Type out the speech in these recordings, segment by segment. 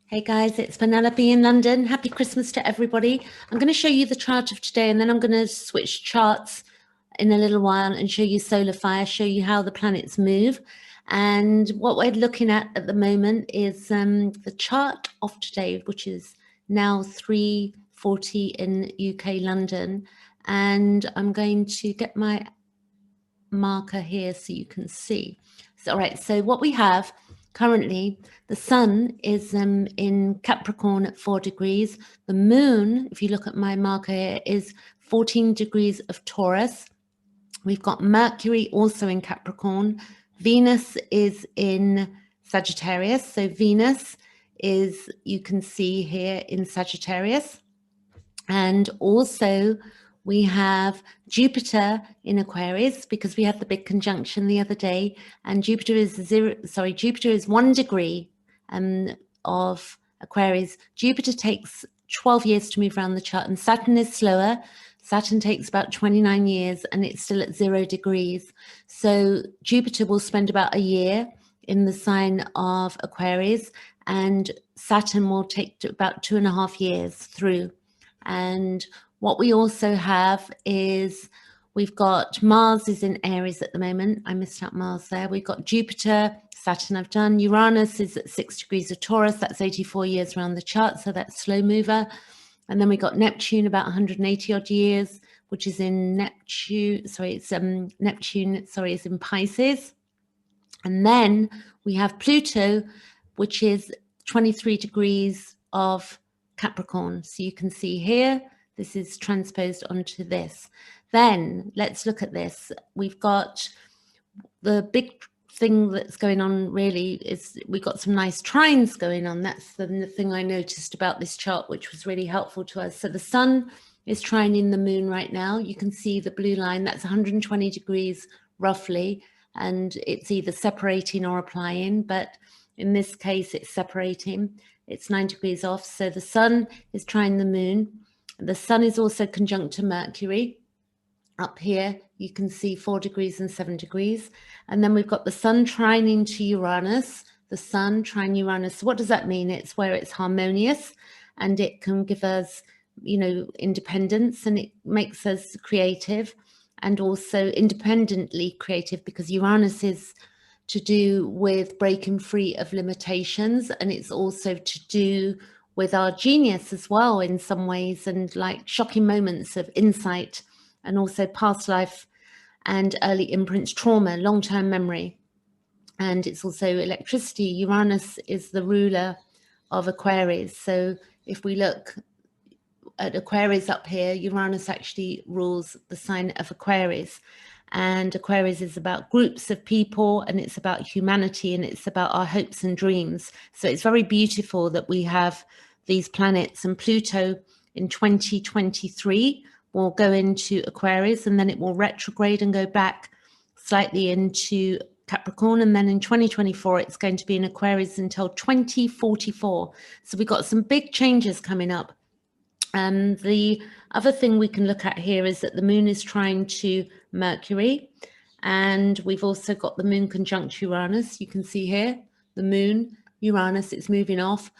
Hey guys, it's Penelope in London. Happy Christmas to everybody. I'm going to show you the chart of today, and then I'm going to switch charts in a little while and show you solar fire, show you how the planets move. And what we're looking at the moment is the chart of today, which is now 3:40 in UK London. And I'm going to get my marker here so you can see. So, all right, so what we have currently, the sun is in Capricorn at 4 degrees. The moon, if you look at my marker here, is 14 degrees of Taurus. We've got Mercury also in Capricorn. Venus is in Sagittarius. So Venus is, you can see here, in Sagittarius. And also we have Jupiter in Aquarius, because we had the big conjunction the other day, and Jupiter is 1 degree of Aquarius. Jupiter takes 12 years to move around the chart, and Saturn is slower. Saturn takes about 29 years, and it's still at 0 degrees. So Jupiter will spend about a year in the sign of Aquarius, and Saturn will take about 2.5 years through. And what we also have is we've got Mars is in Aries at the moment. I missed out Mars there. We've got Jupiter, Saturn I've done. Uranus is at 6 degrees of Taurus. That's 84 years around the chart, so that's slow mover. And then we got Neptune about 180 odd years, which is in Neptune. It's in Pisces. And then we have Pluto, which is 23 degrees of Capricorn. So you can see here, this is transposed onto this. Then let's look at this. We've got the big thing that's going on really is we've got some nice trines going on. That's the thing I noticed about this chart, which was really helpful to us. So the sun is trining the moon right now. You can see the blue line, that's 120 degrees roughly, and it's either separating or applying, but in this case it's separating. It's 9 degrees off. So the sun is trining the moon. The sun is also conjunct to Mercury. Up here, you can see 4 degrees and 7 degrees. And then we've got the sun trining to Uranus, the sun trine Uranus. So what does that mean? It's where it's harmonious, and it can give us, independence, and it makes us creative and also independently creative, because Uranus is to do with breaking free of limitations, and it's also to do with our genius as well in some ways, and like shocking moments of insight, and also past life and early imprints, trauma, long-term memory. And it's also electricity. Uranus is the ruler of Aquarius. So if we look at Aquarius up here, Uranus actually rules the sign of Aquarius. And Aquarius is about groups of people, and it's about humanity, and it's about our hopes and dreams. So it's very beautiful that we have these planets, and Pluto in 2023 will go into Aquarius, and then it will retrograde and go back slightly into Capricorn, and then in 2024 it's going to be in Aquarius until 2044. So we've got some big changes coming up. The other thing we can look at here is that the moon is trying to Mercury, and we've also got the moon conjunct Uranus. You can see here the moon, Uranus, it's moving off,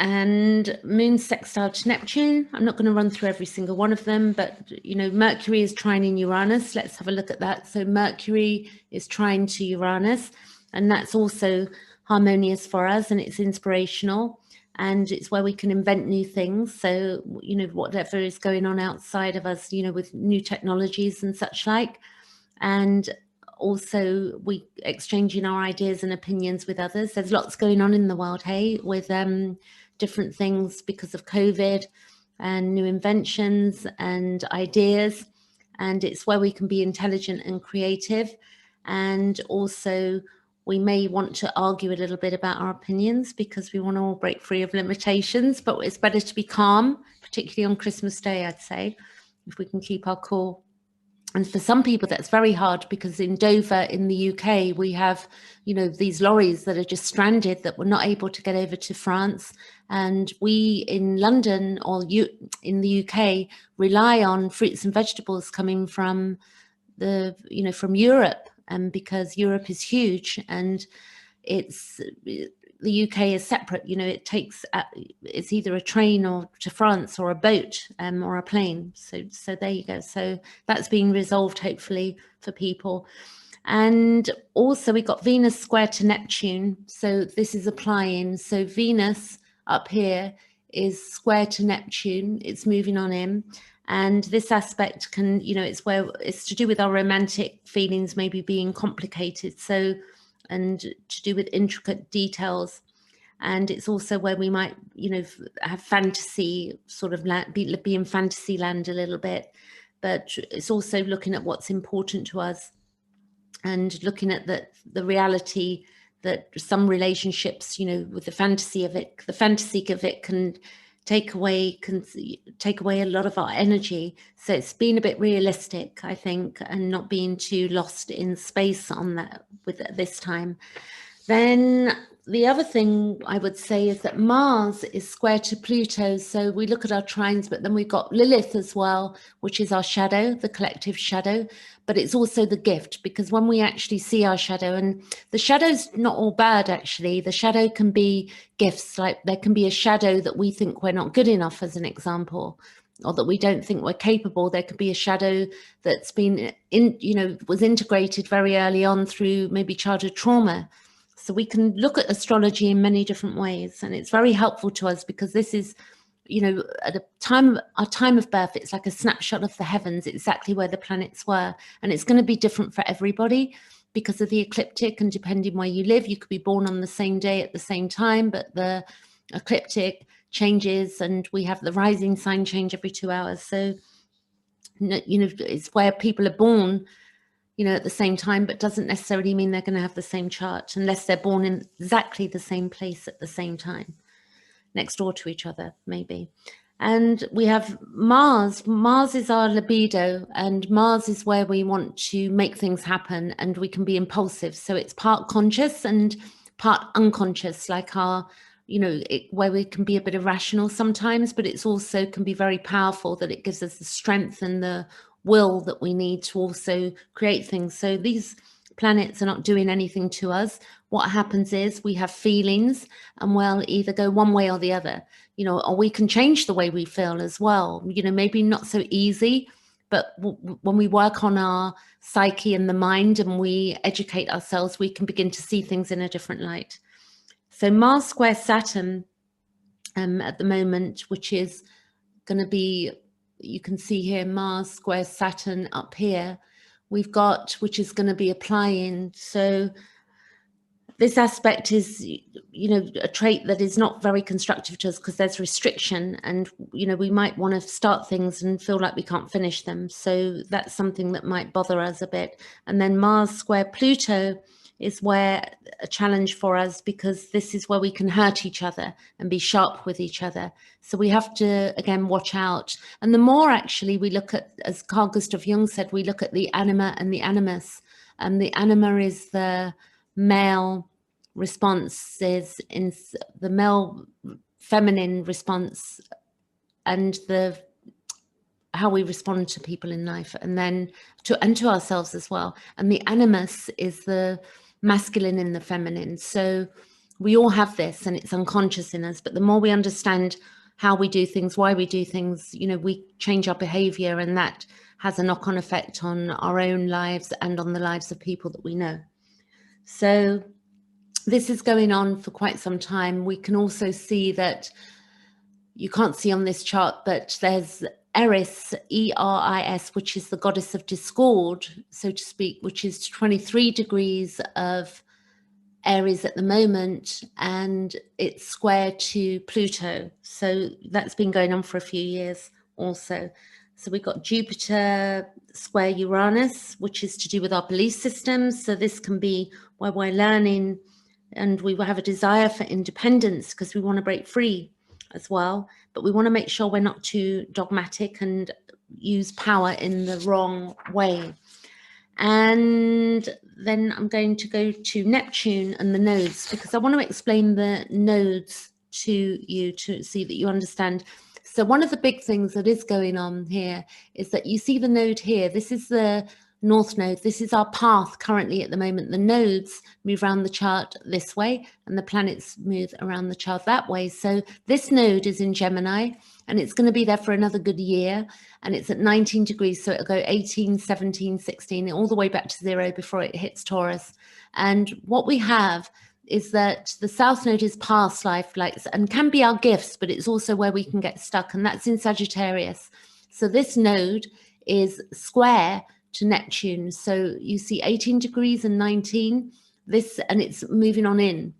and moon sextile to Neptune. I'm not going to run through every single one of them, but Mercury is trining Uranus. Let's have a look at that. So Mercury is trine to Uranus, and that's also harmonious for us, and it's inspirational. And it's where we can invent new things. So, whatever is going on outside of us, with new technologies and such like. And also we exchanging our ideas and opinions with others. There's lots going on in the world, hey, with different things because of COVID and new inventions and ideas. And it's where we can be intelligent and creative. And also we may want to argue a little bit about our opinions, because we want to all break free of limitations, but it's better to be calm, particularly on Christmas Day, I'd say, if we can keep our cool. And for some people, that's very hard, because in Dover, in the UK, we have, these lorries that are just stranded, that were not able to get over to France. And we in London or in the UK rely on fruits and vegetables coming from from Europe. Because Europe is huge, and it's the UK is separate. You know, it takes it's either a train or to France or a boat or a plane. So there you go. So that's being resolved hopefully for people. And also we got Venus square to Neptune. So this is applying. So Venus up here is square to Neptune. It's moving on in. And this aspect can, you know, it's where it's to do with our romantic feelings maybe being complicated. So, and to do with intricate details. And it's also where we might, you know, have fantasy, sort of be in fantasy land a little bit. But it's also looking at what's important to us and looking at the reality that some relationships, you know, with the fantasy of it can take away a lot of our energy. So it's being a bit realistic, I think, and not being too lost in space on that with this time. Then the other thing I would say is that Mars is square to Pluto. So we look at our trines, but then we've got Lilith as well, which is our shadow, the collective shadow. But it's also the gift, because when we actually see our shadow, and the shadow's not all bad, actually. The shadow can be gifts, like there can be a shadow that we think we're not good enough, as an example, or that we don't think we're capable. There could be a shadow that's been was integrated very early on through maybe childhood trauma. So we can look at astrology in many different ways, and it's very helpful to us because this is, you know, at our time of birth, it's like a snapshot of the heavens, exactly where the planets were. And it's going to be different for everybody because of the ecliptic, and depending where you live, you could be born on the same day at the same time, but the ecliptic changes, and we have the rising sign change every 2 hours. So, you know, it's where people are born, you know, at the same time, but doesn't necessarily mean they're going to have the same chart unless they're born in exactly the same place at the same time, next door to each other, maybe. And we have Mars. Mars is our libido, and Mars is where we want to make things happen, and we can be impulsive. So it's part conscious and part unconscious, like our, you know, where we can be a bit irrational sometimes, but it's also can be very powerful, that it gives us the strength and the will that we need to also create things. So these planets are not doing anything to us. What happens is we have feelings, and we'll either go one way or the other, you know, or we can change the way we feel as well. You know, maybe not so easy, but when we work on our psyche and the mind and we educate ourselves, we can begin to see things in a different light. So Mars square Saturn at the moment, which is going to be, you can see here, Mars square Saturn up here, we've got, which is going to be applying. So this aspect is, you know, a trait that is not very constructive to us because there's restriction, and, you know, we might want to start things and feel like we can't finish them. So that's something that might bother us a bit. And then Mars square Pluto is where a challenge for us, because this is where we can hurt each other and be sharp with each other. So we have to, again, watch out. And the more actually we look at, as Carl Gustav Jung said, we look at the anima and the animus. And the anima is the male response, is in the male feminine response, and the how we respond to people in life, and then to ourselves as well. And the animus is the masculine and the feminine. So we all have this, and it's unconscious in us, but the more we understand how we do things, why we do things, you know, we change our behavior, and that has a knock-on effect on our own lives and on the lives of people that we know. So this is going on for quite some time. We can also see that, you can't see on this chart, but there's Eris, E-R-I-S, which is the goddess of discord, so to speak, which is 23 degrees of Aries at the moment, and it's square to Pluto. So that's been going on for a few years also. So we've got Jupiter square Uranus, which is to do with our belief systems. So this can be where we're learning, and we have a desire for independence because we want to break free as well, but we want to make sure we're not too dogmatic and use power in the wrong way. And then I'm going to go to Neptune and the nodes, because I want to explain the nodes to you to see that you understand. So one of the big things that is going on here is that you see the node here. This is the North Node. This is our path currently at the moment. The nodes move around the chart this way and the planets move around the chart that way. So this node is in Gemini and it's going to be there for another good year, and it's at 19 degrees. So it'll go 18, 17, 16, all the way back to 0 before it hits Taurus. And what we have is that the South Node is past life, like, and can be our gifts, but it's also where we can get stuck, and that's in Sagittarius. So this node is square to Neptune. So you see 18 degrees and 19, this, and it's moving on in.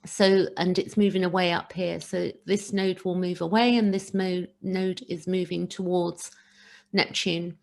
So, and it's moving away up here. So this node will move away, and this node is moving towards Neptune.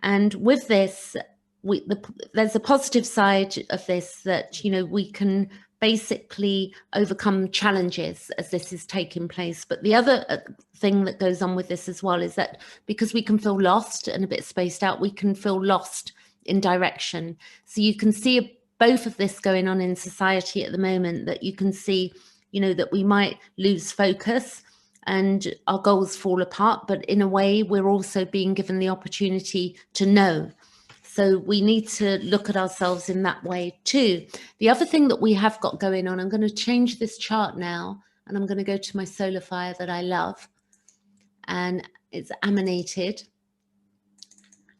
And with this, there's a positive side of this, that, you know, we can basically overcome challenges as this is taking place. But the other thing that goes on with this as well is that because we can feel lost and a bit spaced out, we can feel lost in direction. So you can see both of this going on in society at the moment, that you can see, you know, that we might lose focus and our goals fall apart, but in a way we're also being given the opportunity to know. So we need to look at ourselves in that way too. The other thing that we have got going on, I'm going to change this chart now, and I'm going to go to my solar fire that I love, and it's emanated.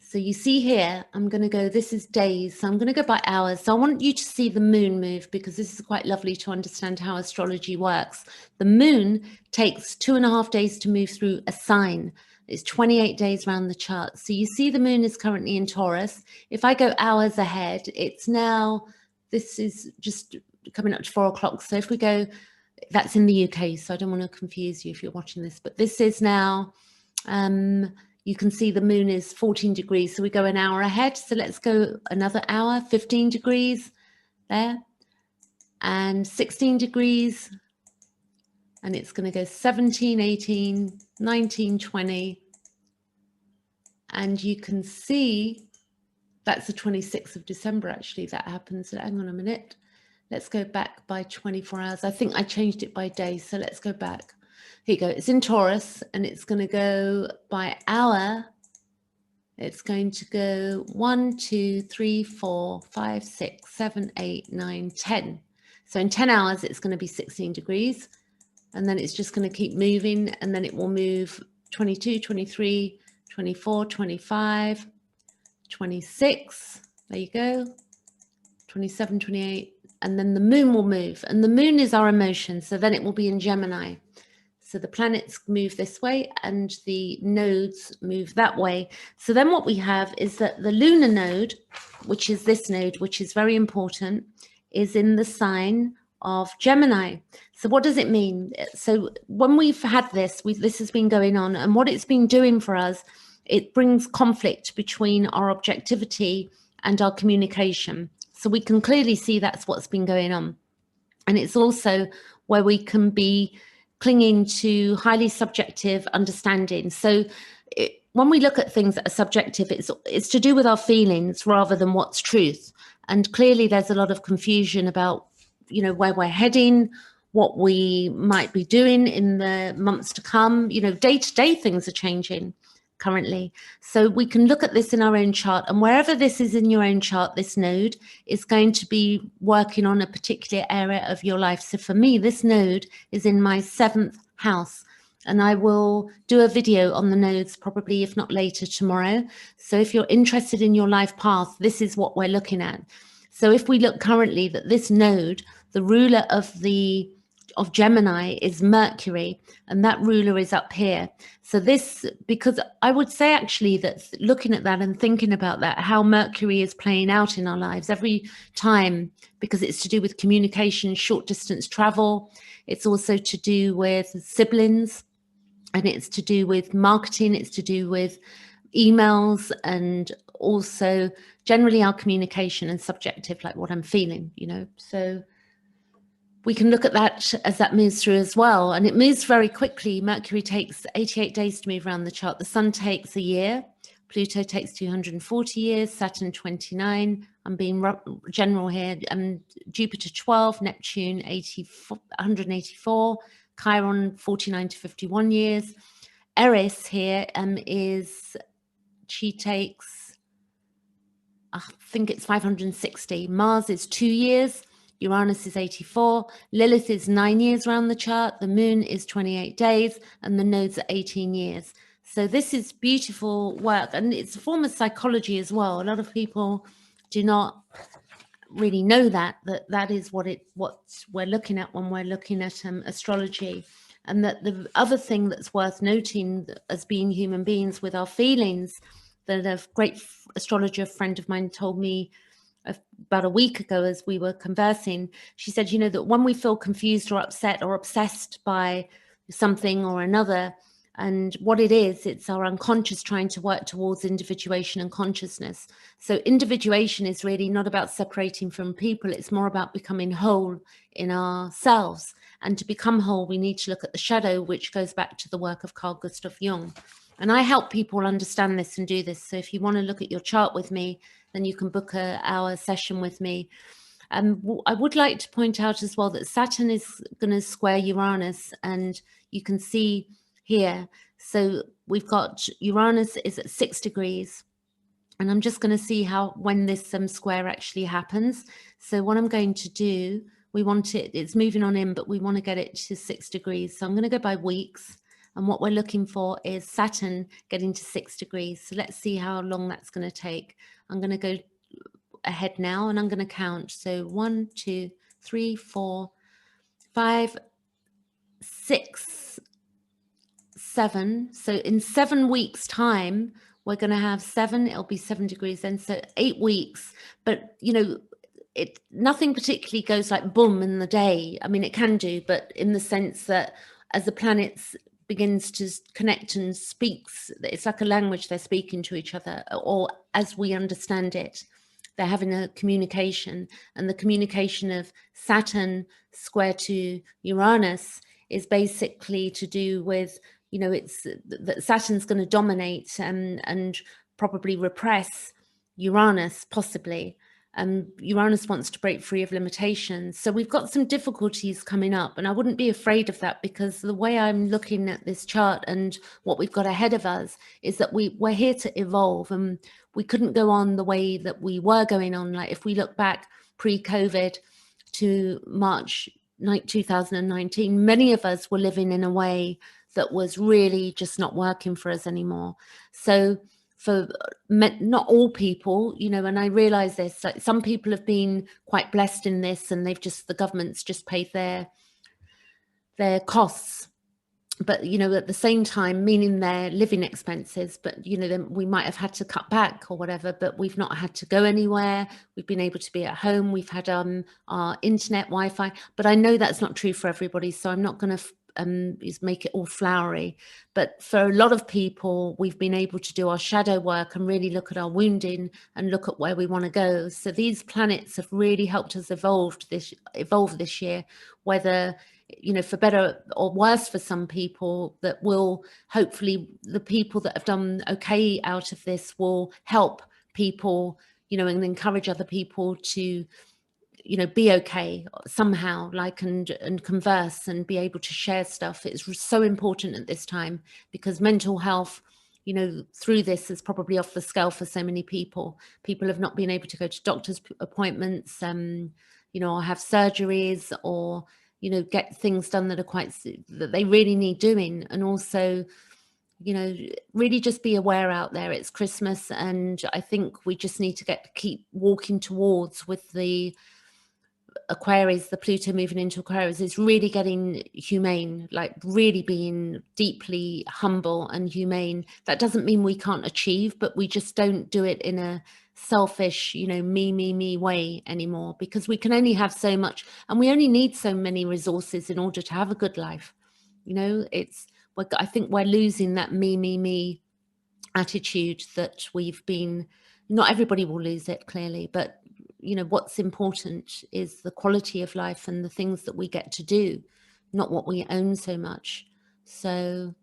So you see here, I'm going to go, this is days, so I'm going to go by hours. So I want you to see the moon move, because this is quite lovely to understand how astrology works. The moon takes 2.5 days to move through a sign. It's 28 days around the chart. So you see the moon is currently in Taurus. If I go hours ahead, it's now, this is just coming up to 4 o'clock. So if we go, that's in the UK, so I don't want to confuse you if you're watching this, but this is now, you can see the moon is 14 degrees. So we go an hour ahead. So let's go another hour, 15 degrees there, and 16 degrees. And it's going to go 17, 18, 19, 20. And you can see that's the 26th of December, actually, that happens. So hang on a minute. Let's go back by 24 hours. I think I changed it by day. So let's go back. Here you go. It's in Taurus, and it's going to go by hour. It's going to go 1, 2, 3, 4, 5, 6, 7, 8, 9, 10. So in 10 hours, it's going to be 16 degrees. And then it's just going to keep moving, and then it will move 22, 23, 24, 25, 26. There you go. 27, 28. And then the moon will move. And the moon is our emotion. So then it will be in Gemini. So the planets move this way and the nodes move that way. So then what we have is that the lunar node, which is this node, which is very important, is in the sign of Gemini. So what does it mean? So when we've had this, this has been going on, and what it's been doing for us, it brings conflict between our objectivity and our communication. So we can clearly see that's what's been going on. And it's also where we can be clinging to highly subjective understanding. So when we look at things that are subjective, it's to do with our feelings rather than what's truth. And clearly there's a lot of confusion about, you know, where we're heading, what we might be doing in the months to come. You know, day-to-day things are changing currently. So we can look at this in our own chart, and wherever this is in your own chart, this node is going to be working on a particular area of your life. So for me, this node is in my 7th house, and I will do a video on the nodes probably, if not later, tomorrow. So if you're interested in your life path, this is what we're looking at. So if we look currently that this node, the ruler of Gemini is Mercury, and that ruler is up here. So this, because I would say actually that looking at that and thinking about that, how Mercury is playing out in our lives every time, because it's to do with communication, short distance travel. It's also to do with siblings, and it's to do with marketing. It's to do with emails, and also generally our communication and subjective, like what I'm feeling, you know. So we can look at that as that moves through as well. And it moves very quickly. Mercury takes 88 days to move around the chart. The sun takes a year. Pluto takes 240 years. Saturn 29. I'm being general here. Jupiter 12. Neptune 184. Chiron 49 to 51 years. Eris here she takes I think it's 560. Mars is 2 years. Uranus is 84. Lilith is 9 years around the chart. The moon is 28 days and the nodes are 18 years. So this is beautiful work, and it's a form of psychology as well. A lot of people do not really know that is what we're looking at when we're looking at astrology. And that the other thing that's worth noting as being human beings with our feelings, that a great astrologer friend of mine told me about a week ago as we were conversing, she said, you know, that when we feel confused or upset or obsessed by something or another, and what it is, it's our unconscious trying to work towards individuation and consciousness. So individuation is really not about separating from people. It's more about becoming whole in ourselves. And to become whole, we need to look at the shadow, which goes back to the work of Carl Jung. And I help people understand this and do this. So if you want to look at your chart with me, then you can book an hour session with me. I would like to point out as well that Saturn is going to square Uranus, and you can see here. So we've got Uranus is at 6 degrees, and I'm just going to see when this square actually happens. So what I'm going to do, it's moving on in, but we want to get it to 6 degrees. So I'm going to go by weeks. And what we're looking for is Saturn getting to 6 degrees. So let's see how long that's going to take. I'm going to go ahead now and I'm going to count. So 1, 2, 3, 4, 5, 6, 7. So in 7 weeks time, we're going to have 7. It'll be 7 degrees then. So 8 weeks. But, you know, nothing particularly goes like boom in the day. I mean, it can do, but in the sense that as the planets begins to connect and speaks, it's like a language they're speaking to each other, or as we understand it, they're having a communication. And the communication of Saturn square to Uranus is basically to do with, you know, it's that Saturn's going to dominate and probably repress Uranus, possibly. Uranus wants to break free of limitations. So we've got some difficulties coming up, and I wouldn't be afraid of that, because the way I'm looking at this chart and what we've got ahead of us is that we're here to evolve, and we couldn't go on the way that we were going on. Like if we look back pre-COVID to March 2019, many of us were living in a way that was really just not working for us anymore. So for not all people, you know, and I realize this, like some people have been quite blessed in this, and the government's just paid their costs. But, you know, at the same time, meaning their living expenses, but, you know, then we might have had to cut back or whatever, but we've not had to go anywhere. We've been able to be at home. We've had our internet, Wi-Fi, but I know that's not true for everybody. So I'm not going to make it all flowery, but for a lot of people, we've been able to do our shadow work and really look at our wounding and look at where we want to go. So these planets have really helped us evolve this year, whether, you know, for better or worse for some people, that will hopefully, the people that have done okay out of this will help people, you know, and encourage other people to, you know, be okay somehow, like, and converse and be able to share stuff. It's so important at this time, because mental health, you know, through this is probably off the scale for so many people. People have not been able to go to doctor's appointments, you know, or have surgeries, or, you know, get things done that they really need doing. And also, you know, really just be aware out there. It's Christmas, and I think we just need to keep walking towards with the Aquarius, the Pluto moving into Aquarius, is really getting humane, like really being deeply humble and humane. That doesn't mean we can't achieve, but we just don't do it in a selfish, you know, me way anymore, because we can only have so much, and we only need so many resources in order to have a good life. You know, I think we're losing that me attitude that we've been. Not everybody will lose it, clearly, but you know, what's important is the quality of life and the things that we get to do, not what we own so much. So,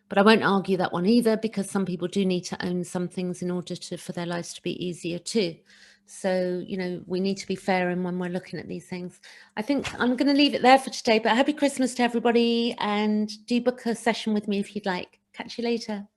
but I won't argue that one either, because some people do need to own some things in order for their lives to be easier too. So, you know, we need to be fair in when we're looking at these things. I think I'm going to leave it there for today, but happy Christmas to everybody, and do book a session with me if you'd like. Catch you later.